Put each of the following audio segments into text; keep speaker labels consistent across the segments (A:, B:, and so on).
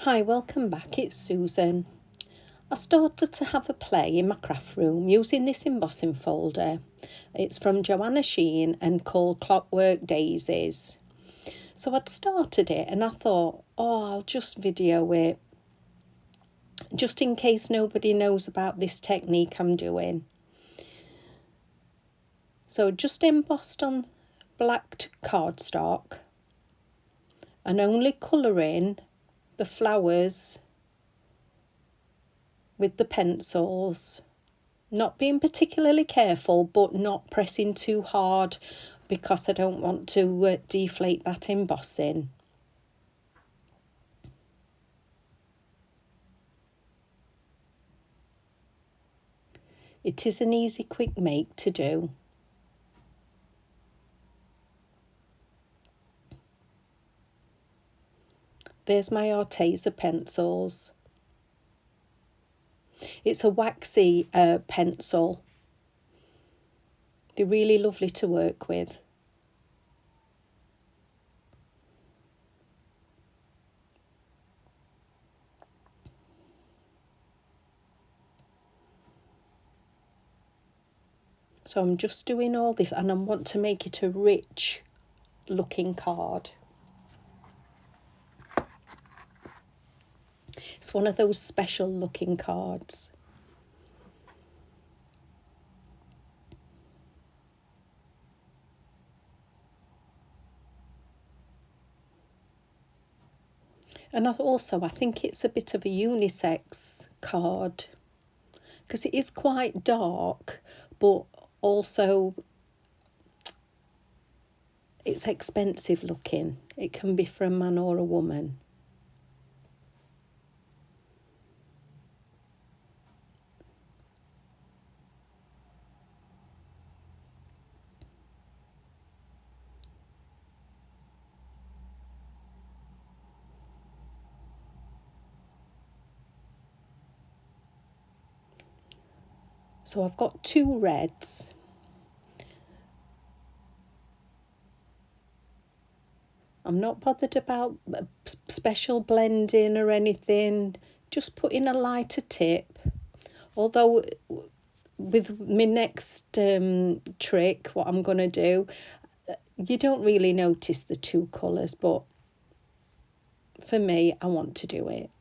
A: Hi, welcome back, it's Susan. I started to have a play in my craft room using this embossing folder. It's from Joanna Sheen and called Clockwork Daises. So I'd started it and I thought, I'll just video it, just in case nobody knows about this technique I'm doing. So just embossed on black cardstock and only colouring the flowers with the pencils, not being particularly careful but not pressing too hard because I don't want to deflate that embossing. It is an easy quick make to do. There's my Arteza pencils. It's a waxy pencil. They're really lovely to work with. So I'm just doing all this and I want to make it a rich looking card. It's one of those special looking cards. And I think it's a bit of a unisex card because it is quite dark, but also it's expensive looking. It can be for a man or a woman. So I've got two reds. I'm not bothered about special blending or anything, just putting a lighter tip. Although with my next trick, what I'm going to do, you don't really notice the two colours, but for me, I want to do it.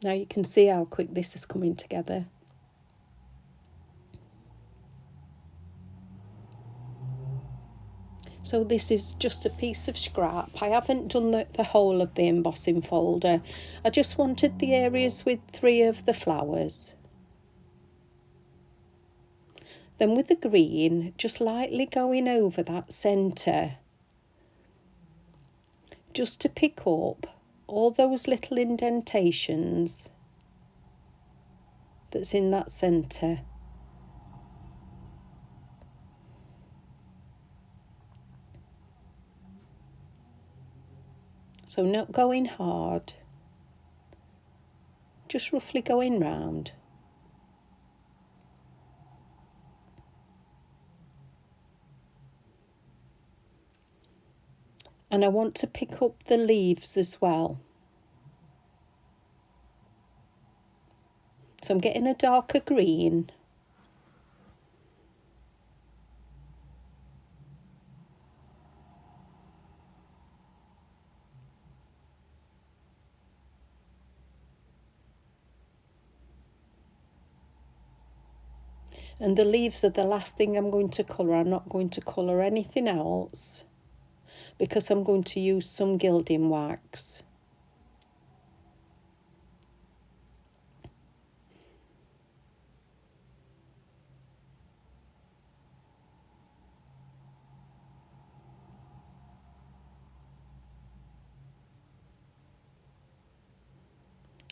A: Now you can see how quick this is coming together. So this is just a piece of scrap. I haven't done the whole of the embossing folder. I just wanted the areas with 3 of the flowers. Then with the green, just lightly going over that centre, just to pick up all those little indentations that's in that centre. So not going hard, just roughly going round. And I want to pick up the leaves as well. So I'm getting a darker green. And the leaves are the last thing I'm going to colour. I'm not going to colour anything else because I'm going to use some gilding wax.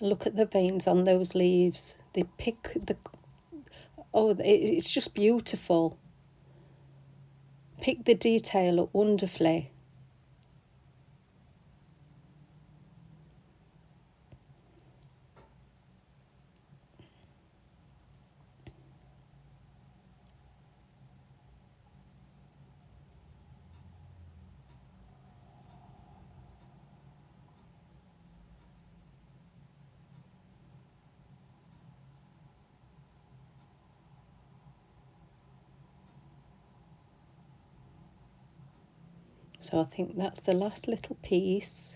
A: Look at the veins on those leaves. They pick the... Oh, it's just beautiful. Pick the detail up wonderfully. So I think that's the last little piece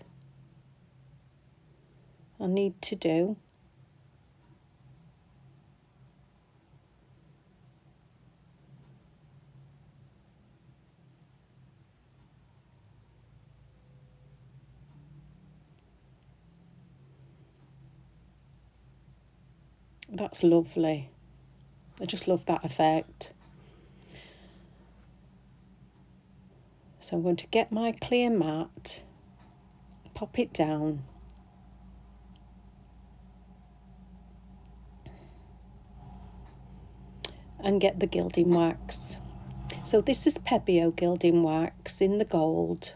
A: I need to do. That's lovely. I just love that effect. So I'm going to get my clear mat, pop it down, and get the gilding wax. So this is Pebeo gilding wax in the gold.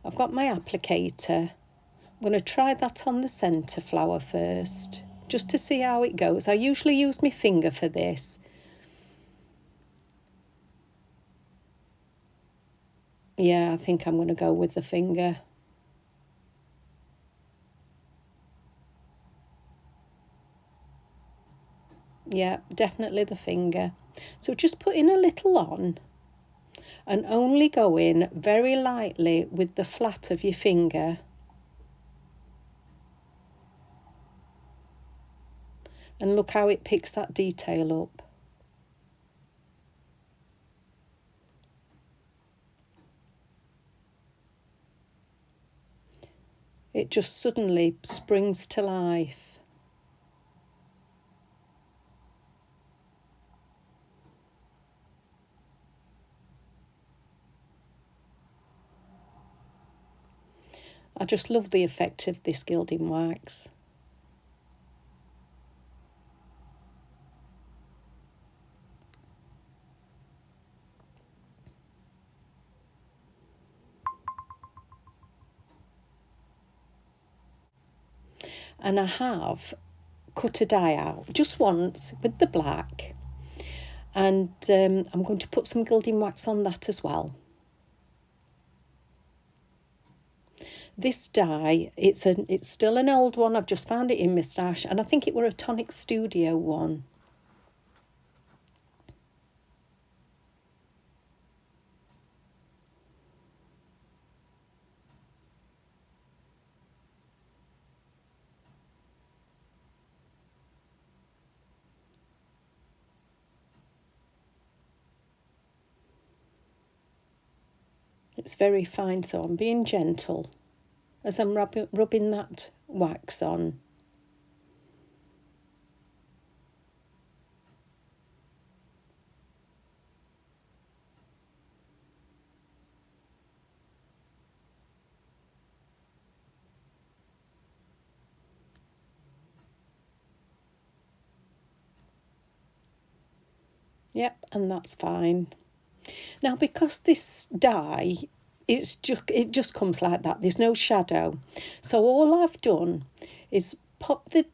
A: I've got my applicator. I'm going to try that on the centre flower first, just to see how it goes. I usually use my finger for this. Yeah, I think I'm going to go with the finger. Yeah, definitely the finger. So just putting a little on and only go in very lightly with the flat of your finger. And look how it picks that detail up. It just suddenly springs to life. I just love the effect of this gilding wax. And I have cut a die out just once with the black, and I'm going to put some gilding wax on that as well. This die, it's still an old one. I've just found it in my stash, and I think it were a Tonic Studio one. It's very fine, so I'm being gentle as I'm rubbing that wax on. Yep, and that's fine. Now, because this die, it just comes like that. There's no shadow. So all I've done is pop the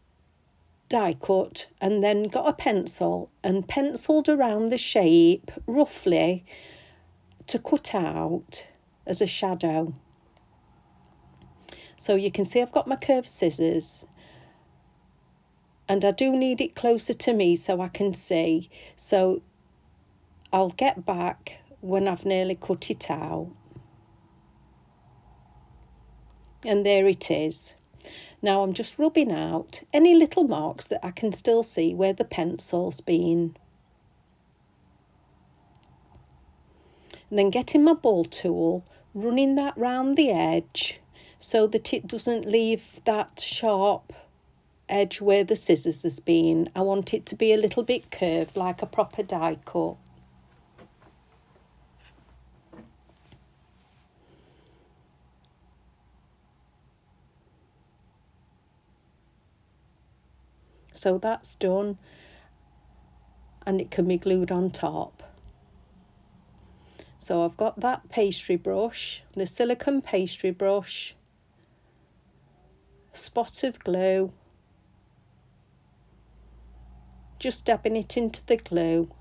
A: die cut and then got a pencil and penciled around the shape roughly to cut out as a shadow. So you can see I've got my curved scissors, and I do need it closer to me so I can see. So I'll get back when I've nearly cut it out. And there it is. Now I'm just rubbing out any little marks that I can still see where the pencil's been. And then getting my ball tool, running that round the edge so that it doesn't leave that sharp edge where the scissors has been. I want it to be a little bit curved like a proper die cut. So that's done, and it can be glued on top. So I've got that pastry brush, the silicone pastry brush, spot of glue, just dabbing it into the glue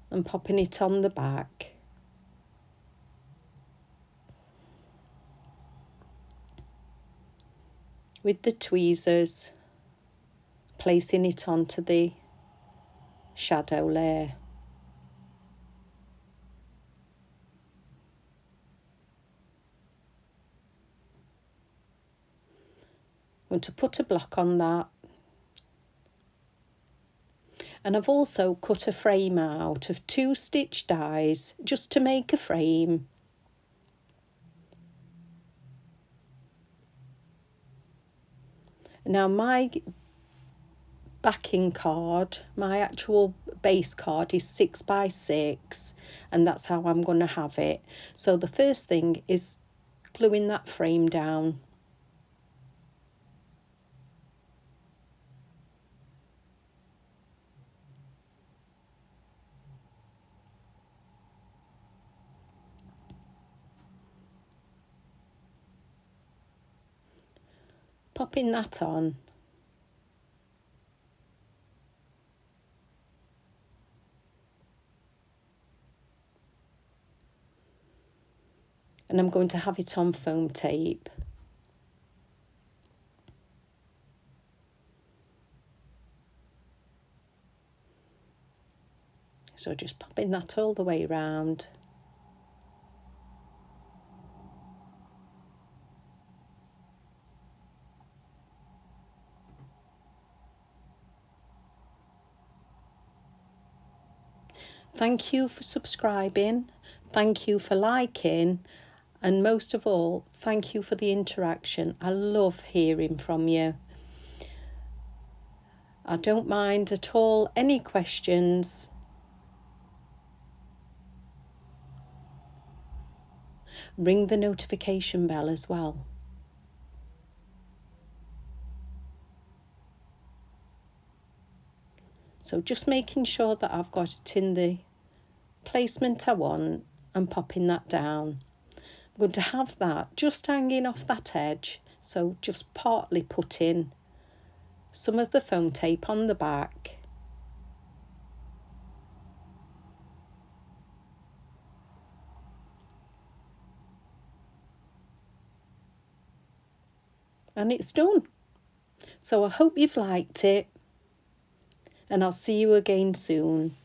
A: and popping it on the back. With the tweezers, placing it onto the shadow layer. I'm going to put a block on that. And I've also cut a frame out of 2 stitch dies just to make a frame. Now my backing card, my actual base card is 6 by 6, and that's how I'm going to have it. So the first thing is gluing that frame down. Popping that on. And I'm going to have it on foam tape. So just popping that all the way around. Thank you for subscribing. Thank you for liking. And most of all, thank you for the interaction. I love hearing from you. I don't mind at all any questions. Ring the notification bell as well. So just making sure that I've got it in the placement I want and popping that down. I'm going to have that just hanging off that edge, so just partly putting some of the foam tape on the back. And it's done. So I hope you've liked it, and I'll see you again soon.